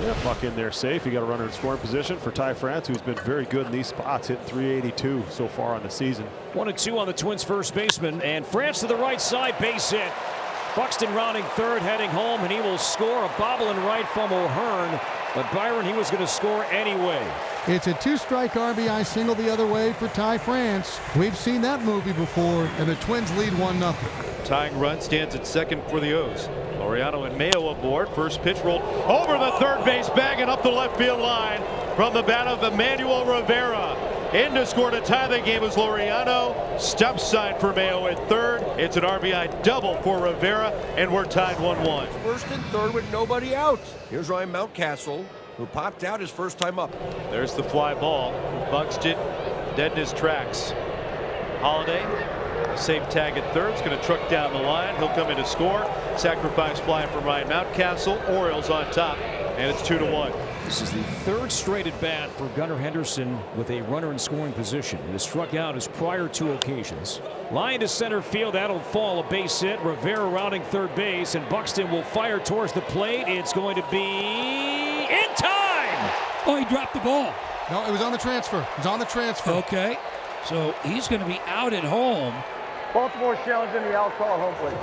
Yeah, Buck in there safe. You got a runner in scoring position for Ty France, who's been very good in these spots, hitting 382 so far on the season. 1-2 on the Twins' first baseman, and France to the right side, base hit. Buxton rounding third, heading home, and he will score a bobble in right from O'Hearn. But Byron, he was going to score anyway. It's a two-strike RBI single the other way for Ty France. We've seen that movie before, and the Twins lead 1-0. Tying run stands at second for the O's. Laureano and Mayo aboard. First pitch rolled over the third base bag and up the left field line from the bat of Emmanuel Rivera. In to score to tie the game was Laureano. Stop sign for Mayo at third. It's an RBI double for Rivera, and we're tied 1-1. First and third with nobody out. Here's Ryan Mountcastle, who popped out his first time up. There's the fly ball. Buxton dead in his tracks. Holiday, a safe tag at third. Is going to truck down the line. He'll come in to score. Sacrifice fly from Ryan Mountcastle. Orioles on top, and it's 2-1. This is the third straight at bat for Gunnar Henderson with a runner in scoring position. He has struck out his prior two occasions. Line to center field, that'll fall, a base hit. Rivera rounding third base, and Buxton will fire towards the plate. It's going to be in time. Oh, he dropped the ball. No, it was on the transfer. It was on the transfer. Okay, so he's going to be out at home. Baltimore challenging the out call home plate.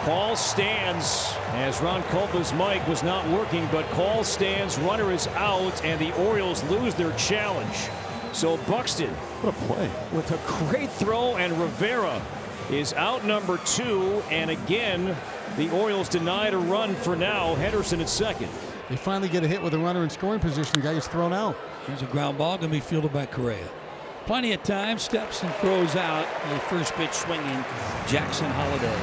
Call stands as Ron Culpa's mic was not working, but call stands, runner is out, and the Orioles lose their challenge. So Buxton, What a play. with a great throw, and Rivera is out number 2, and again the Orioles denied a run for now. Henderson at second. They finally get a hit with a runner in scoring position. The guy gets thrown out. There's a ground ball going to be fielded by Correa. Plenty of time, steps and throws out. The first pitch swinging, Jackson Holiday.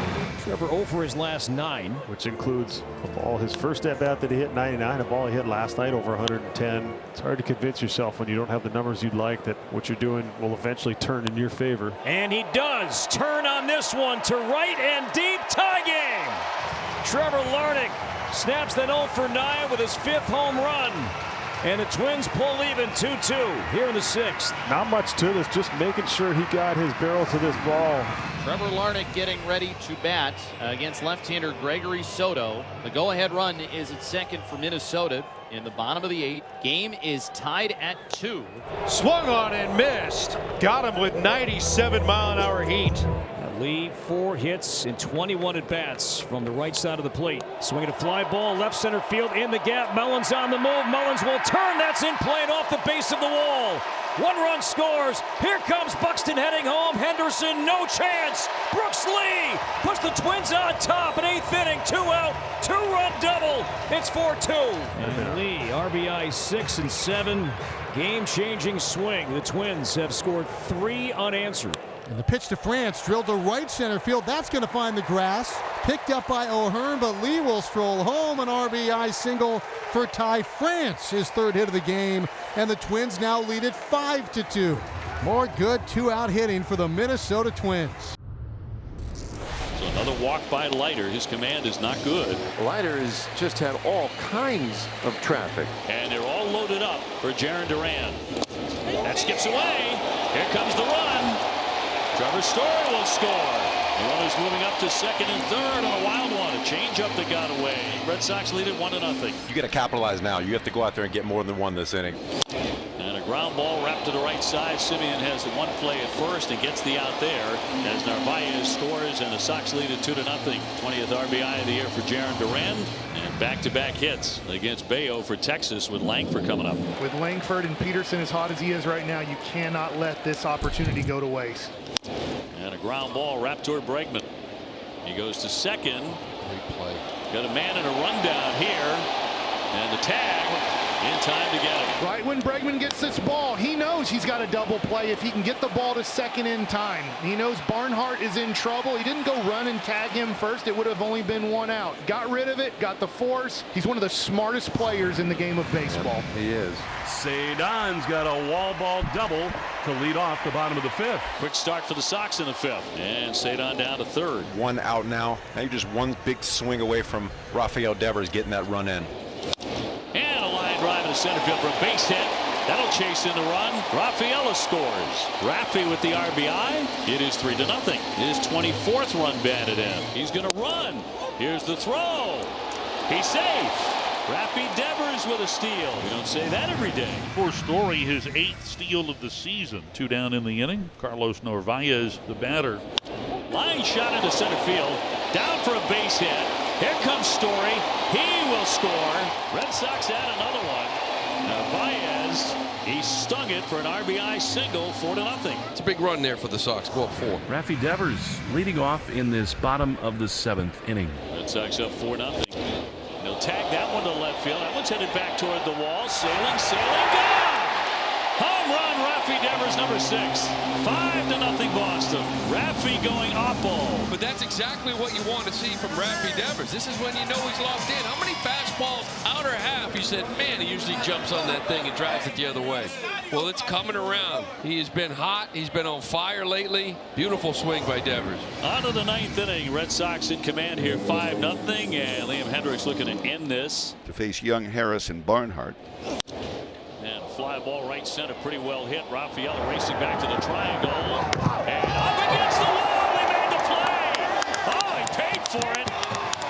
Trevor 0 for his last 9. Which includes a ball, his first at bat that he hit 99, a ball he hit last night over 110. It's hard to convince yourself when you don't have the numbers you'd like that what you're doing will eventually turn in your favor. And he does turn on this one to right and deep, tie game. Trevor Larnach snaps that 0 for 9 with his 5th home run. And the Twins pull even 2-2 here in the 6th. Not much to this, just making sure he got his barrel to this ball. Trevor Larnach getting ready to bat against left-hander Gregory Soto. The go-ahead run is at second for Minnesota in the bottom of the 8th. Game is tied at 2. Swung on and missed. Got him with 97-mile-an-hour heat. Lee 4 hits in 21 at bats from the right side of the plate. Swinging a fly ball left center field in the gap. Mullins on the move. Mullins will turn. That's in play and off the base of the wall. 1 run scores. Here comes Buxton heading home. Henderson, no chance. Brooks Lee puts the Twins on top in 8th inning. 2 out, 2-run double. It's 4-2. And Lee, RBI 6 and 7. Game-changing swing. The Twins have scored 3 unanswered. And the pitch to France, drilled to right center field. That's going to find the grass. Picked up by O'Hearn, but Lee will stroll home. An RBI single for Ty France, his 3rd hit of the game. And the Twins now lead it 5-2. More good 2-out hitting for the Minnesota Twins. So another walk by Leiter. His command is not good. Leiter has just had all kinds of traffic. And they're all loaded up for Jarren Duran. That skips away. Here comes the run. Trevor Story will score. The runners moving up to second and third on a wild one. A changeup that got away. Red Sox lead it 1-0. You got to capitalize now. You have to go out there and get more than one this inning. And a ground ball wrapped to the right side. Simeon has the one play at first and gets the out there as Narvaez scores, and the Sox lead it 2-0. 20th RBI of the year for Jarren Duran, and back-to-back hits against Bayo for Texas with Langford coming up. With Langford and Peterson as hot as he is right now, you cannot let this opportunity go to waste. And a ground ball wrapped toward Bregman. He goes to second. Great play. Got a man in a rundown here, and the tag in time to get him. Right when Bregman gets this ball, he knows he's got a double play if he can get the ball to second in time. He knows Barnhart is in trouble. He didn't go run and tag him first. It would have only been 1 out. Got rid of it, got the force. He's one of the smartest players in the game of baseball. He is. Cedon's got a wall ball double to lead off the bottom of the 5th. Quick start for the Sox in the 5th. And Cedon down to third. 1 out now. Now you're just one big swing away from Rafael Devers getting that run in. And a line drive to center field for a base hit. That'll chase in the run. Rafaela scores. Rafi with the RBI. It is 3-0. His 24th run batted in. He's going to run. Here's the throw. He's safe. Rafi Devers with a steal. We don't say that every day. For Story, his 8th steal of the season. 2 down in the inning. Carlos Narvaez, the batter. Line shot into center field. Down for a base hit. Here comes Story. He will score. Red Sox add another one. Narvaez, he stung it for an RBI single, 4-0. It's a big run there for the Sox. Go up 4. Rafi Devers leading off in this bottom of the 7th inning. Red Sox up 4-0. They'll tag that one to left field. That one's headed back toward the wall. Sailing, gone! Home run, Rafi Devers, number 6. 5-0 Boston. Rafi going oppo. But that's exactly what you want to see from Rafi Devers. This is when you know he's locked in. How many fastballs, outer half, you said, man, he usually jumps on that thing and drives it the other way. Well, it's coming around. He has been hot. He's been on fire lately. Beautiful swing by Devers. On to the 9th inning. Red Sox in command here, 5-0. And Liam Hendricks looking to end this. To face Young, Harris, and Barnhart. And fly ball right center, pretty well hit. Rafael racing back to the triangle. And up against the wall. He made the play. Oh, he paid for it.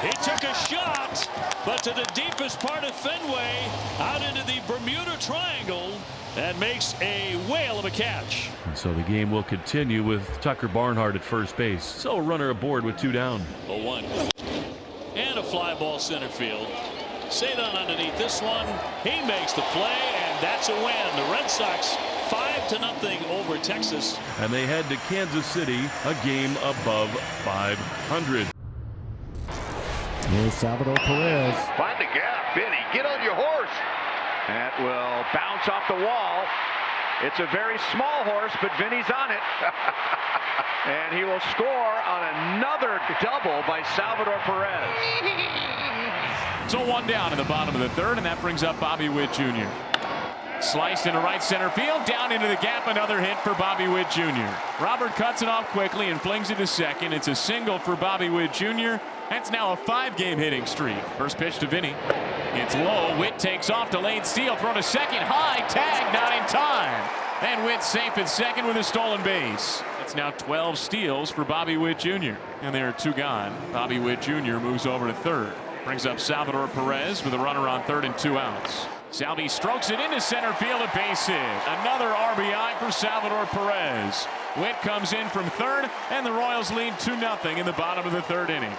He took a shot, but to the deepest part of Fenway, out into the Bermuda Triangle, and makes a whale of a catch. So the game will continue with Tucker Barnhart at first base. So a runner aboard with 2 down. 0-1. And a fly ball center field. Cedon underneath this one. He makes the play, and that's a win. The Red Sox 5-0 over Texas. And they head to Kansas City, a game above 500. Here's Salvador Perez. Find the gap, Vinny. Get on your horse. That will bounce off the wall. It's a very small horse, but Vinny's on it. And he will score on another double by Salvador Perez. So 1 down in the bottom of the 3rd, and that brings up Bobby Witt Jr. Sliced into right center field, down into the gap, another hit for Bobby Witt Jr. Robert cuts it off quickly and flings it to second. It's a single for Bobby Witt Jr. That's now a 5-game hitting streak. First pitch to Vinny. It's low. Witt takes off, delayed steal, throw to second, high, tag, not in time. And Witt's safe at second with a stolen base. It's now 12 steals for Bobby Witt Jr. And there are 2 gone. Bobby Witt Jr. moves over to 3rd. Brings up Salvador Perez with a runner on 3rd and 2 outs. Salvi strokes it into center field, a base hit. Another RBI for Salvador Perez. Witt comes in from 3rd, and the Royals lead 2-0 in the bottom of the 3rd inning.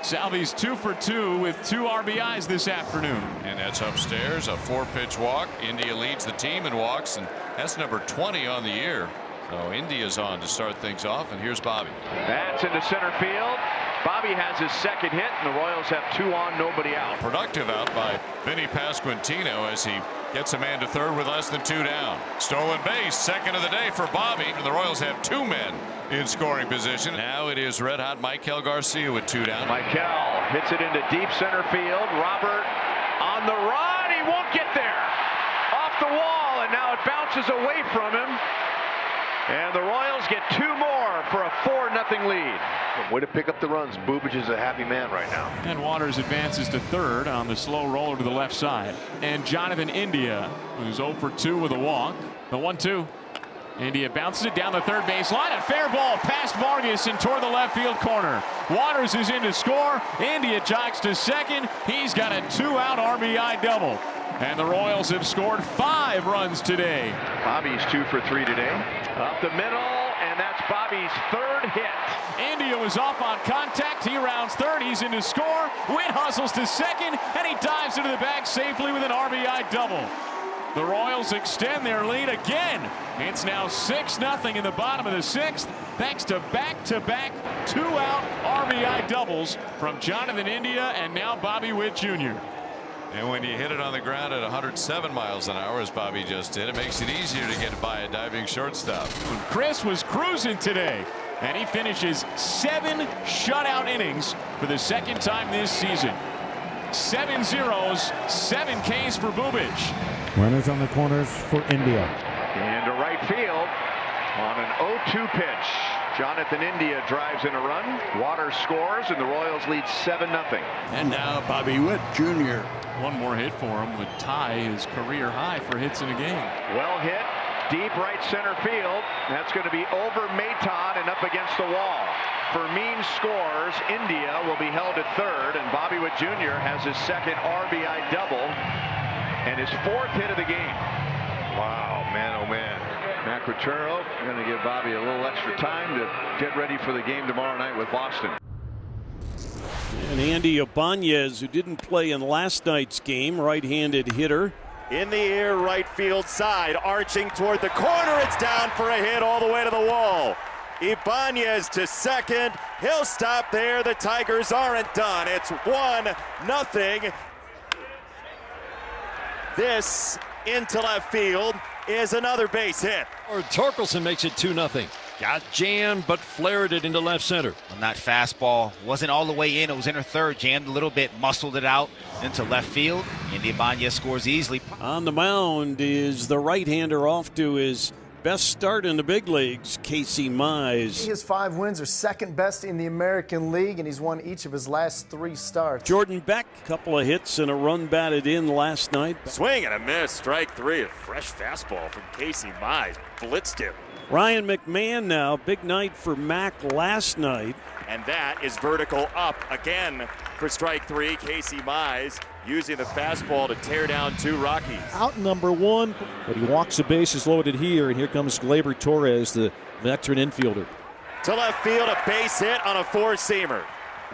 Salvi's 2 for 2 with 2 RBIs this afternoon. And that's upstairs, a 4-pitch walk. India leads the team in walks, and that's number 20 on the year. So India's on to start things off, and here's Bobby. That's into center field. Bobby has his 2nd hit, and the Royals have 2 on, nobody out. Productive out by Vinny Pasquantino as he gets a man to 3rd with less than 2 down. Stolen base, 2nd of the day for Bobby. And the Royals have 2 men in scoring position. Now it is red-hot Maikel Garcia with 2 down. Maikel hits it into deep center field. Robert on the run. He won't get there. Off the wall, and now it bounces away from him. And the Royals get 2 more for a 4-0 lead. Way to pick up the runs. Bubic is a happy man right now. And Waters advances to 3rd on the slow roller to the left side. And Jonathan India, who's 0 for 2 with a walk. The 1-2. India bounces it down the 3rd base line. A fair ball past Vargas and toward the left field corner. Waters is in to score. India jogs to 2nd. He's got a 2-out RBI double. And the Royals have scored 5 runs today. Bobby's 2 for 3 today. Up the middle, and that's Bobby's 3rd hit. India was off on contact. He rounds 3rd. He's in to score. Witt hustles to 2nd, and he dives into the bag safely with an RBI double. The Royals extend their lead again. It's now 6-0 in the bottom of the 6th, thanks to back-to-back 2-out RBI doubles from Jonathan India and now Bobby Witt Jr. And when you hit it on the ground at 107 miles an hour, as Bobby just did, it makes it easier to get by a diving shortstop. Chris was cruising today, and he finishes 7 shutout innings for the 2nd time this season. 7 zeros, 7 Ks for Bubic. Runners on the corners for India. Into right field on an 0-2 pitch. Jonathan India drives in a run. Waters scores, and the Royals lead 7-0. And now Bobby Witt Jr. One more hit for him would tie his career high for hits in a game. Well hit, deep right center field. That's going to be over Maton and up against the wall. Fermin scores. India will be held at third, and Bobby Witt Jr. has his second RBI double and his 4th hit of the game. Wow, man, oh man. Matt Quintero going to give Bobby a little extra time to get ready for the game tomorrow night with Boston. And Andy Ibanez, who didn't play in last night's game, right-handed hitter. In the air, right field side, arching toward the corner. It's down for a hit all the way to the wall. Ibanez to second. He'll stop there. The Tigers aren't done. It's 1-0. This into left field is another base hit. Torkelson makes it 2-0. Got jammed, but flared it into left center. On that fastball, wasn't all the way in. It was in her third, jammed a little bit, muscled it out into left field. And Ibanez scores easily. On the mound is the right-hander off to his best start in the big leagues, Casey Mize. His 5 wins are second best in the American League, and he's won each of his last 3 starts. Jordan Beck, couple of hits and a run batted in last night. Swing and a miss, strike 3. A fresh fastball from Casey Mize. Blitzed him. Ryan McMahon now, big night for Mac last night. And that is vertical up again for strike 3. Casey Mize using the fastball to tear down 2 Rockies. Out number 1, but he walks the bases loaded here, and here comes Gleyber Torres, the veteran infielder. To left field, a base hit on a 4-seamer.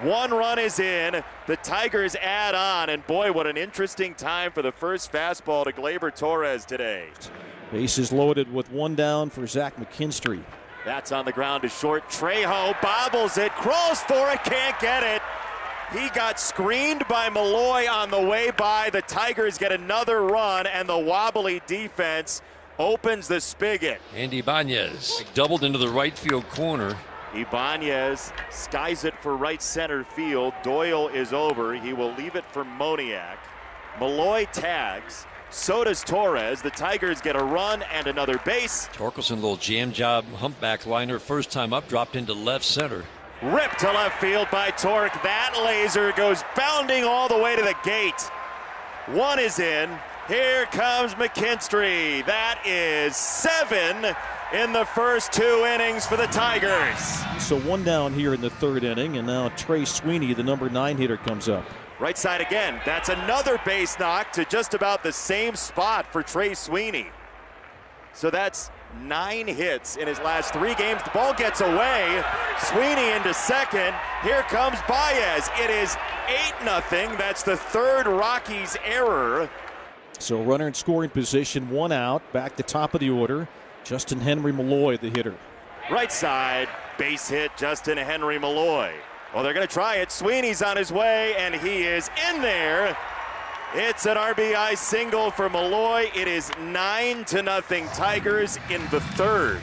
1 run is in. The Tigers add on, and boy, what an interesting time for the first fastball to Gleyber Torres today. Bases loaded with 1 down for Zach McKinstry. That's on the ground to short. Trejo bobbles it, crawls for it, can't get it. He got screened by Malloy on the way by. The Tigers get another run, and the wobbly defense opens the spigot. Andy Ibanez doubled into the right field corner. Ibanez skies it for right center field. Doyle is over. He will leave it for Moniak. Malloy tags. So does Torres. The Tigers get a run and another base. Torkelson, little jam job, humpback liner, first time up, dropped into left center. Ripped to left field by Torque. That laser goes bounding all the way to the gate. 1 is in. Here comes McKinstry. That is 7 in the first 2 innings for the Tigers. So 1 down here in the 3rd inning, and now Trey Sweeney, the number 9 hitter, comes up. Right side again. That's another base knock to just about the same spot for Trey Sweeney. So that's 9 hits in his last 3 games. The ball gets away. Sweeney into second. Here comes Baez. It is 8-0. That's the 3rd Rockies error. So runner in scoring position, 1 out. Back to top of the order. Justin Henry Malloy, the hitter. Right side, base hit, Justin Henry Malloy. Well, they're going to try it. Sweeney's on his way, and he is in there. It's an RBI single for Malloy. It is 9-0 Tigers in the 3rd.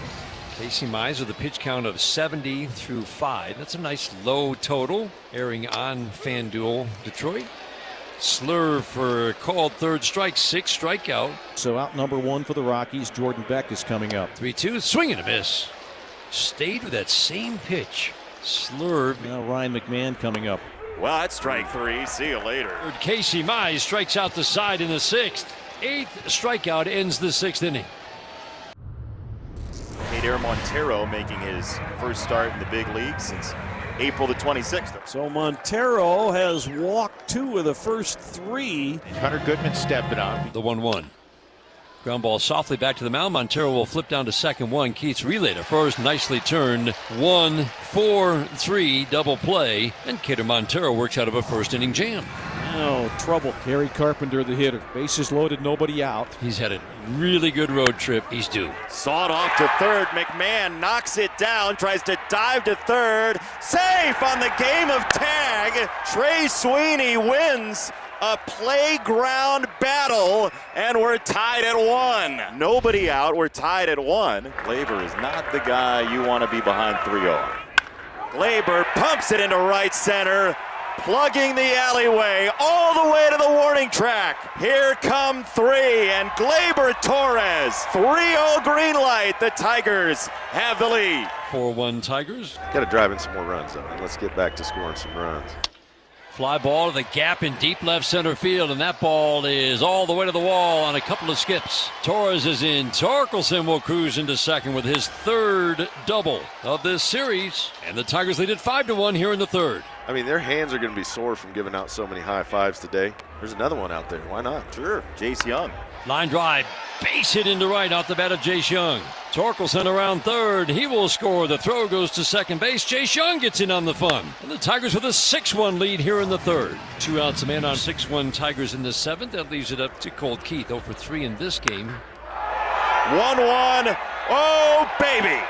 Casey Mize with a pitch count of 70 through 5. That's a nice low total, airing on FanDuel Detroit. Slurve for a called 3rd strike, 6 strikeout. So out number 1 for the Rockies. Jordan Beck is coming up. 3-2, swing and a miss. Stayed with that same pitch. Slurve. Now Ryan McMahon coming up. Well, that's strike 3. See you later. Casey Mize strikes out the side in the 6th. 8th strikeout ends the 6th inning. Adair Montero making his first start in the big league since April the 26th. So Montero has walked 2 of the first 3. Hunter Goodman stepping on. The 1-1. Ground ball softly back to the mound. Montero will flip down to second 1. Keats relay to first. Nicely turned. 1-4-3 double play. And Kader Montero works out of a first inning jam. Now trouble. Gary Carpenter, the hitter. Bases loaded, nobody out. He's had a really good road trip. He's due. Sawed off to 3rd. McMahon knocks it down. Tries to dive to 3rd. Safe on the game of tag. Trey Sweeney wins a playground battle, and we're tied at 1. Nobody out. We're tied at 1. Gleyber is not the guy you want to be behind 3-0. Gleyber pumps it into right center, plugging the alleyway all the way to the warning track. Here come 3, and Gleyber Torres. 3-0 green light. The Tigers have the lead. 4-1 Tigers. Got to drive in some more runs, though, and let's get back to scoring some runs. Fly ball to the gap in deep left center field, and that ball is all the way to the wall on a couple of skips. Torres is in. Torkelson will cruise into second with his third double of this series, and the Tigers lead it 5-1 here in the third. I mean, their hands are going to be sore from giving out so many high fives today. There's another one out there. Why not? Sure. Jace Young. Line drive, base hit into right off the bat of Jace Young. Torkelson around third. He will score. The throw goes to second base. Jace Young gets in on the fun. And the Tigers with a 6-1 lead here in the third. 2 outs, a man on. 6-1 Tigers in the seventh. That leaves it up to Colt Keith. 0 for 3 in this game. 1-1. Oh, baby.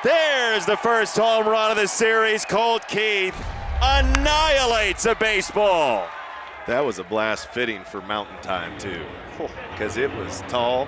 There's the first home run of the series. Colt Keith annihilates a baseball. That was a blast fitting for mountain time, too, because it was tall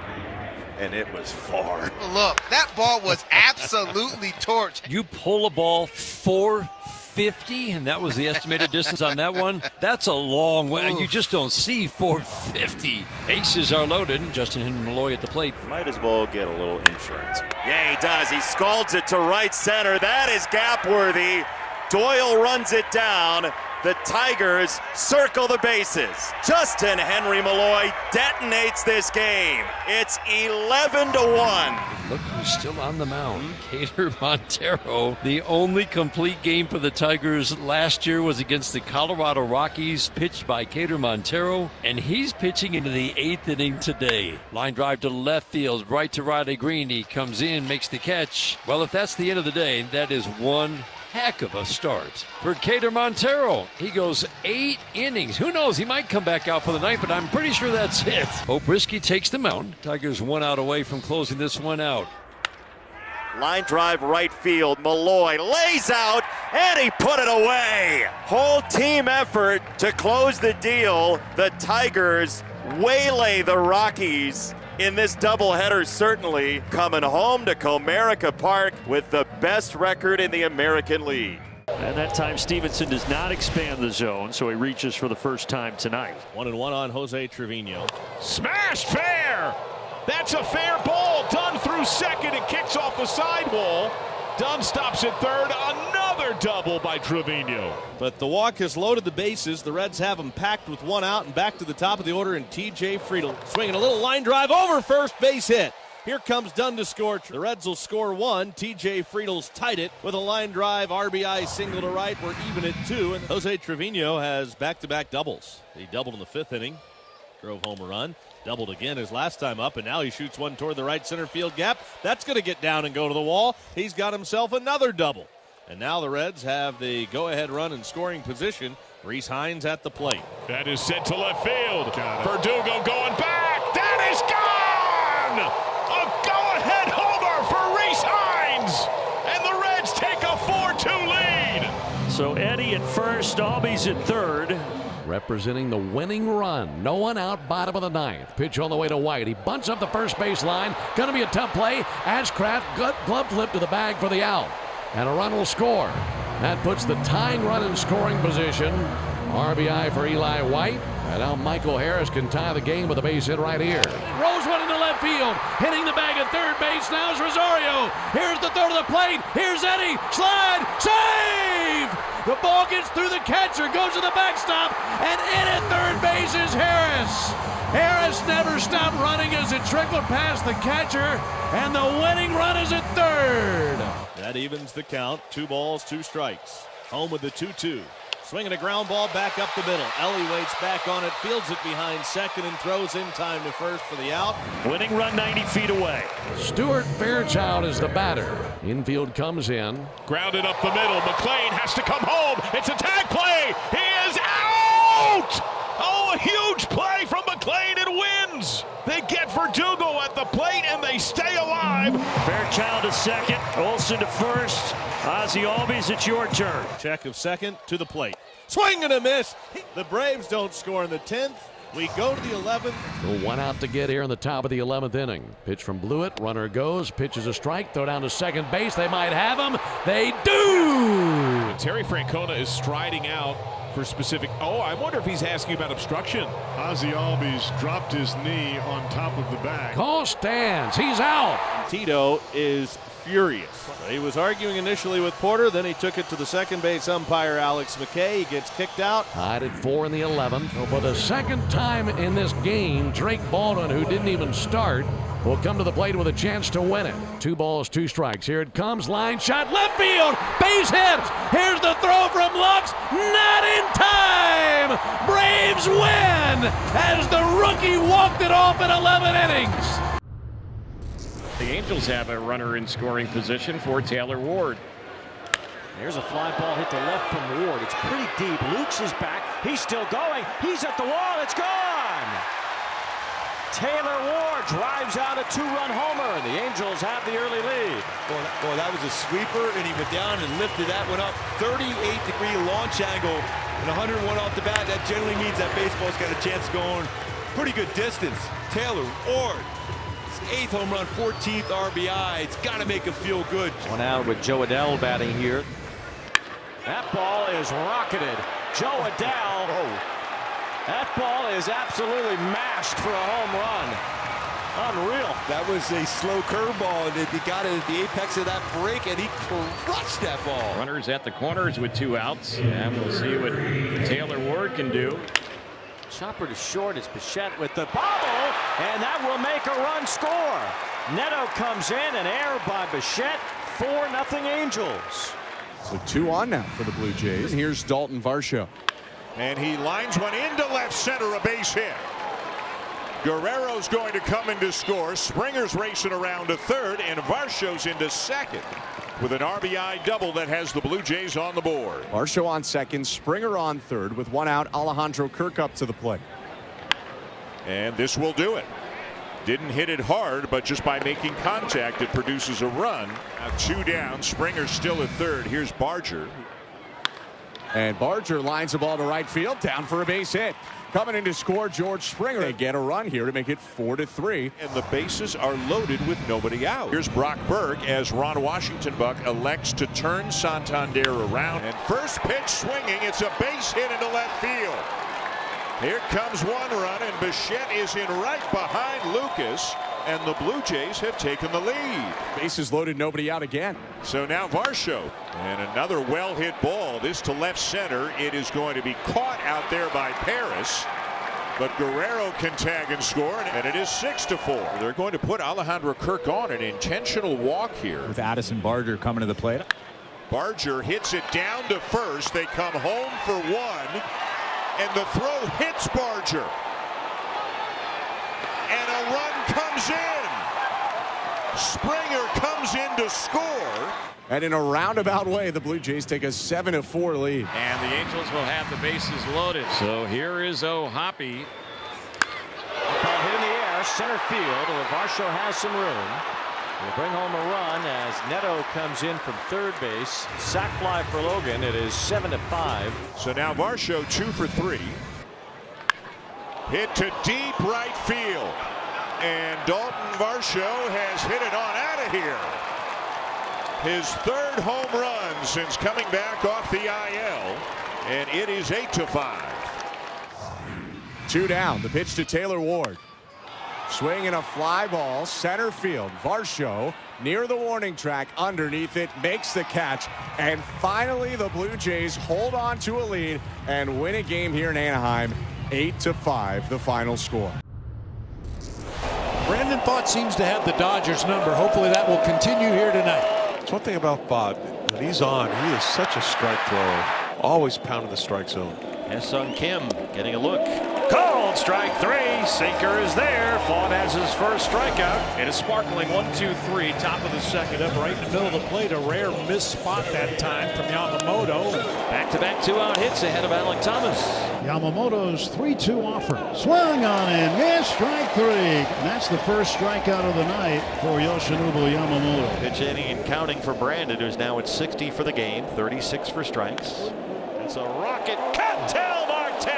and it was far. Look, that ball was absolutely torched. You pull a ball 450, and that was the estimated distance on that one. That's a long way. You just don't see 450. Bases are loaded. Justin Henry Malloy at the plate. Might as well get a little insurance. Yeah, he does. He scalds it to right center. That is gap worthy. Doyle runs it down. The Tigers circle the bases. Justin Henry Malloy detonates this game. It's 11-1. Look who's still on the mound. Cater Montero. The only complete game for the Tigers last year was against the Colorado Rockies, pitched by Cater Montero, and he's pitching into the 8th inning today. Line drive to left field, right to Riley Green. He comes in, makes the catch. Well, if that's the end of the day, that is one heck of a start for Cater Montero. He goes 8 innings. Who knows? He might come back out for the ninth, but I'm pretty sure that's it. O'Brisky takes the mound. Tigers 1 out away from closing this one out. Line drive right field. Malloy lays out, and he put it away. Whole team effort to close the deal. The Tigers waylay the Rockies in this doubleheader, certainly coming home to Comerica Park with the best record in the American League. And that time Stevenson does not expand the zone, so he reaches for the first time tonight. 1-1 on Jose Trevino. Smashed fair! That's a fair ball. Dunn through second. It kicks off the sidewall. Dunn stops at third. Another double by Trevino. But the walk has loaded the bases. The Reds have them packed with 1 out and back to the top of the order. And T.J. Friedl swinging a little line drive over first, base hit. Here comes Dunn to score. The Reds will score 1. T.J. Friedl's tied it with a line drive RBI single to right. We're even at 2. And Jose Trevino has back-to-back doubles. He doubled in the 5th inning. Drove home a run. Doubled again his last time up, and now he shoots one toward the right center field gap. That's going to get down and go to the wall. He's got himself another double. And now the Reds have the go-ahead run in scoring position. Rhys Hines at the plate. That is sent to left field. Verdugo going back. That is gone! A go-ahead homer for Rhys Hines. And the Reds take a 4-2 lead. So Eddie at first, Albies at third. Representing the winning run. No one out, bottom of the 9th. Pitch on the way to White. He bunts up the first base line. Going to be a tough play. Ashcraft glove flip to the bag for the out. And a run will score. That puts the tying run in scoring position. RBI for Eli White. And now Michael Harris can tie the game with a base hit right here. Rolls one into left field. Hitting the bag at third base. Now is Rosario. Here's the throw to the plate. Here's Eddie. Slide. Save! The ball gets through the catcher. Goes to the backstop. And in at third base is Harris. Harris never stopped running as it trickled past the catcher. And the winning run is at third. That evens the count. 2 balls, 2 strikes. Home with the 2-2. Swinging a ground ball back up the middle. Ellie waits back on it, fields it behind second, and throws in time to first for the out. Winning run 90 feet away. Stuart Fairchild is the batter. Infield comes in. Grounded up the middle. McLean has to come home. It's a tag play. He is out! Oh, a huge play from McLean and wins. They get Verdugo at the plate, and they stay alive. Fairchild to second. Olsen to first. Ozzie Albies, it's your turn. Check of second to the plate. Swing and a miss. The Braves don't score in the 10th. We go to the 11th. Still 1 out to get here in the top of the 11th inning. Pitch from Blewett. Runner goes. Pitches a strike. Throw down to second base. They might have him. They do! Terry Francona is striding out for specific. Oh, I wonder if he's asking about obstruction. Ozzie Albies dropped his knee on top of the bag. Call stands. He's out. Tito is furious. So he was arguing initially with Porter, then he took it to the second base umpire, Alex McKay. He gets kicked out. Tied at 4 in the 11th. So for the second time in this game, Drake Baldwin, who didn't even start, will come to the plate with a chance to win it. 2 balls, 2 strikes. Here it comes. Line shot, left field. Base hit. Here's the throw from Lux. Not in time. Braves win as the rookie walked it off in 11 innings. The Angels have a runner in scoring position for Taylor Ward. There's a fly ball hit to left from Ward. It's pretty deep. Lukes is back. He's still going. He's at the wall. It's gone. Taylor Ward drives out a 2-run homer, and the Angels have the early lead. Boy, that was a sweeper, and he went down and lifted that one up. 38-degree launch angle and 101 off the bat. That generally means that baseball's got a chance going pretty good distance. Taylor Ward, his 8th home run, 14th RBI. It's got to make him feel good. One out with Joe Adell batting here. That ball is rocketed. Joe Adell. That ball is absolutely mashed for a home run. Unreal. That was a slow curveball, and he got it at the apex of that break, and he crushed that ball. Runners at the corners with 2 outs, and we'll see what Taylor Ward can do. Chopper to short is Bichette with the bobble, and that will make a run score. Neto comes in, and error by Bichette. 4-0 Angels. So 2 on now for the Blue Jays. And here's Dalton Varsho. And he lines one into left center, a base hit. Guerrero's going to come in to score. Springer's racing around to third, and Varsho's into second with an RBI double that has the Blue Jays on the board. Varsho on second, Springer on third. With 1 out, Alejandro Kirk up to the plate. And this will do it. Didn't hit it hard, but just by making contact, it produces a run. Now 2 down. Springer's still at third. Here's Barger. And Barger lines the ball to right field, down for a base hit. Coming in to score, George Springer. They get a run here to make it 4-3. And the bases are loaded with nobody out. Here's Brock Burke as Ron Washington Buck elects to turn Santander around. And first pitch swinging. It's a base hit into left field. Here comes 1 run, and Bichette is in right behind Lucas. And the Blue Jays have taken the lead. Bases loaded, nobody out again. So now Varsho. And another well-hit ball. This to left center. It is going to be caught out there by Paris. But Guerrero can tag and score, and it is 6-4. They're going to put Alejandro Kirk on an intentional walk here. With Addison Barger coming to the plate. Barger hits it down to first. They come home for 1. And the throw hits Barger. And a run comes in. Springer comes in to score. And in a roundabout way, the Blue Jays take a 7-4 lead. And the Angels will have the bases loaded. So here is O'Hoppe. Ball hit in the air, center field. Varsho has some room. Will bring home a run as Neto comes in from third base. Sac fly for Logan. It is 7-5. So now Varsho 2 for 3. Hit to deep right field. And Dalton Varsho has hit it on out of here. His 3rd home run since coming back off the IL. And it is 8-5. 2 down. The pitch to Taylor Ward. Swing and a fly ball, center field. Varsho near the warning track, underneath it, makes the catch. And finally, the Blue Jays hold on to a lead and win a game here in Anaheim. 8-5, the final score. Brandon Pfaadt seems to have the Dodgers number. Hopefully that will continue here tonight. It's one thing about Bob. When he's on, he is such a strike thrower. Always pounding the strike zone. Ha-Seong Kim getting a look. Called strike 3. Sinker is there. Pfaadt has his first strikeout. And a sparkling 1-2-3, top of the second, up right in the middle of the plate. A rare missed spot that time from Yamamoto. Back-to-back 2-out hits ahead of Alek Thomas. Yamamoto's 3-2 offer. Swung on and missed, strike 3. And that's the first strikeout of the night for Yoshinobu Yamamoto. Pitch inning and counting for Brandon, who's now at 60 for the game, 36 for strikes. It's a rocket. Ketel Marte,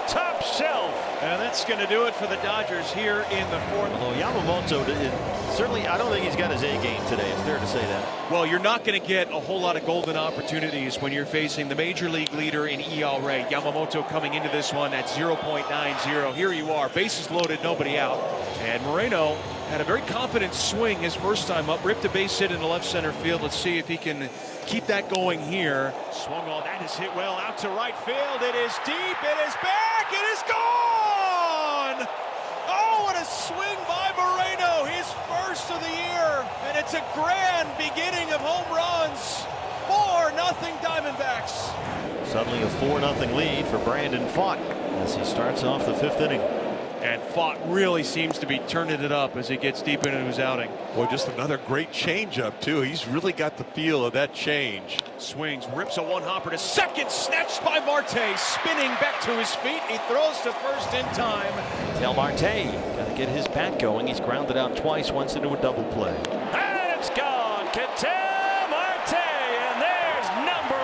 top shelf, And that's going to do it for the Dodgers here in the fourth. Although Yamamoto, certainly, I don't think he's got his A game today. It's fair to say that. Well, you're not going to get a whole lot of golden opportunities when you're facing the major league leader in ERA. Yamamoto coming into this one at 0.90. Here you are, bases loaded, nobody out. And Moreno had a very confident swing his first time up, ripped a base hit into left center field. Let's see if he can keep that going here. Swung on, that is hit well out to right field. It is deep, it is back, it is gone! Oh, what a swing by Moreno, his first of the year. And it's a grand beginning of home runs. 4-0 Diamondbacks. Suddenly a 4-0 lead for Brandon Pfaadt as he starts off the 5th inning. And Pfaadt really seems to be turning it up as he gets deep into his outing. Boy, just another great changeup, too. He's really got the feel of that change. Swings, rips a one-hopper to second, snatched by Marte, spinning back to his feet. He throws to first in time. Ketel Marte got to get his bat going. He's grounded out twice, once into a double play. And it's gone. Ketel Marte, and there's number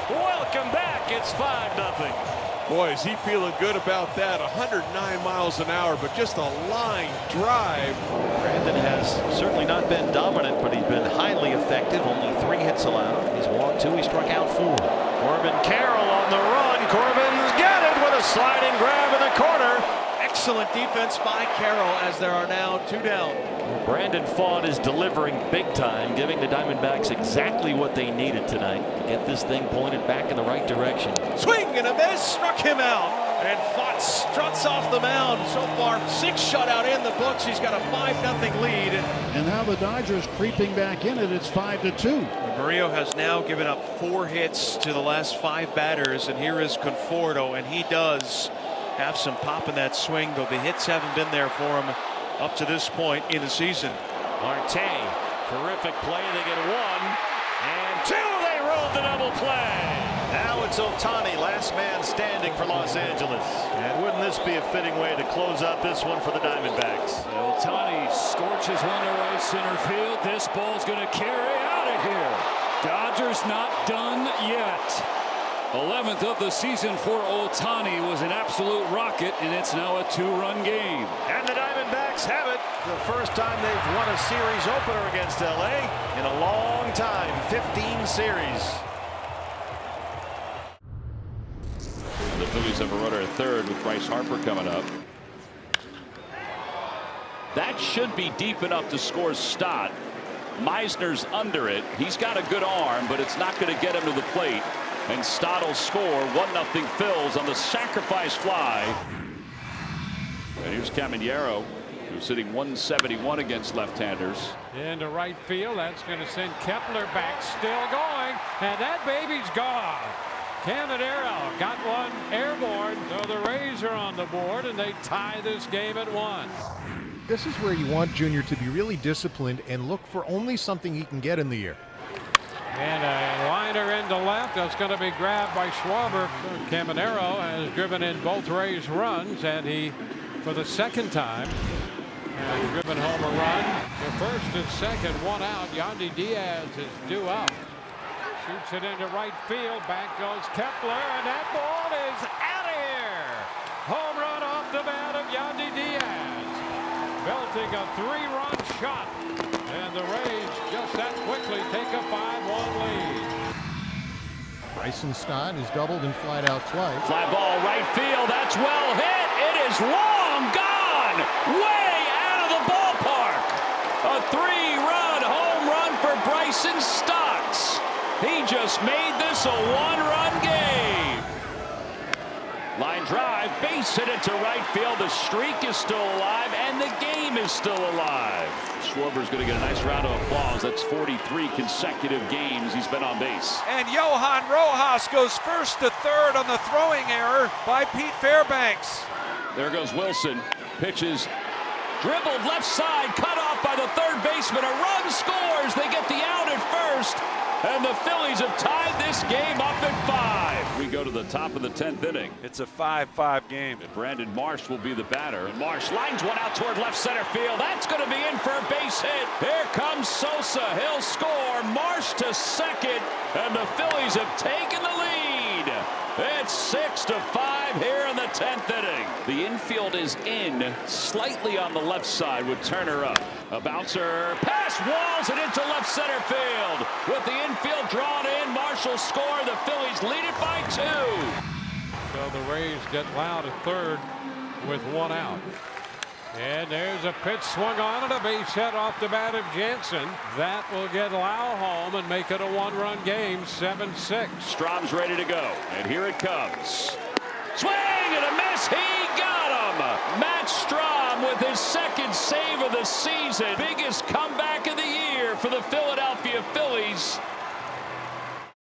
1. Welcome back. It's 5-0. Boy, is he feeling good about that. 109 miles an hour, but just a line drive. Brandon has certainly not been dominant, but he's been highly effective. Only 3 hits allowed. He's walked 2. He struck out 4. Corbin Carroll on the run. Corbin's got it with a sliding grab in the corner. Excellent defense by Carroll as there are now 2 down. Brandon Pfaadt is delivering big time, giving the Diamondbacks exactly what they needed tonight to get this thing pointed back in the right direction. Swing and a miss, struck him out. And Pfaadt struts off the mound. So far, 6 shutout in the books. He's got a 5-0 lead. And now the Dodgers creeping back in it. It's 5-2. Murillo has now given up 4 hits to the last 5 batters. And here is Conforto, and he does have some pop in that swing, though the hits haven't been there for him up to this point in the season. Marte, terrific play. They get 1 and 2. They roll the double play. Now it's Ohtani, last man standing for Los Angeles. And wouldn't this be a fitting way to close out this one for the Diamondbacks? Ohtani scorches one to right center field. This ball's going to carry out of here. Dodgers not done yet. 11th of the season for Ohtani was an absolute rocket, and it's now a 2-run game. And the Diamondbacks have it. The first time they've won a series opener against LA in a long time. 15 series. The Phillies have a runner at third with Bryce Harper coming up. That should be deep enough to score Stott. Meisner's under it. He's got a good arm, but it's not going to get him to the plate. And Stott will score. 1-0 Phils on the sacrifice fly. And here's Caminero, who's hitting 171 against left-handers. Into right field. That's going to send Kepler back. Still going. And that baby's gone. Caminero got one airborne. So the Rays are on the board, and they tie this game at 1. This is where you want Junior to be really disciplined and look for only something he can get in the air. And a liner into left. That's going to be grabbed by Schwarber. Caminero has driven in both Rays runs, and he, for the second time, has driven home a run. The first and second, 1 out. Yandy Diaz is due up. Shoots it into right field. Back goes Kepler, and that ball is out of here. Home run off the bat of Yandy Diaz. Belting a 3-run shot. And the Rays just that quickly take a 5-1 lead. Bryson Stott is doubled and flied out twice. Fly ball right field. That's well hit. It is long gone. Way out of the ballpark. A 3-run home run for Bryson Stott. He just made this a 1-run game. Line drive, base hit it to right field. The streak is still alive, and the game is still alive. Schwarber's going to get a nice round of applause. That's 43 consecutive games he's been on base. And Johan Rojas goes first to third on the throwing error by Pete Fairbanks. There goes Wilson. Pitches, dribbled left side, cut off by the third baseman. A run scores. They get the out at first. And the Phillies have tied this game up at 5. We go to the top of the 10th inning. It's a 5-5 game. And Brandon Marsh will be the batter. And Marsh lines one out toward left center field. That's going to be in for a base hit. Here comes Sosa. He'll score. Marsh to second. And the Phillies have taken the lead. lead. It's 6-5 here in the 10th inning. The infield is in slightly on the left side with Turner up. A bouncer past Walls and into left center field. With the infield drawn in, Marshall score. The Phillies lead it by 2. So the Rays get Loud at third with 1 out. And there's a pitch swung on and a base hit off the bat of Jansen. That will get Lau home and make it a 1-run game, 7-6. Strom's ready to go, and here it comes. Swing and a miss. He got him. Matt Strom with his second save of the season. Biggest comeback of the year for the Philadelphia Phillies.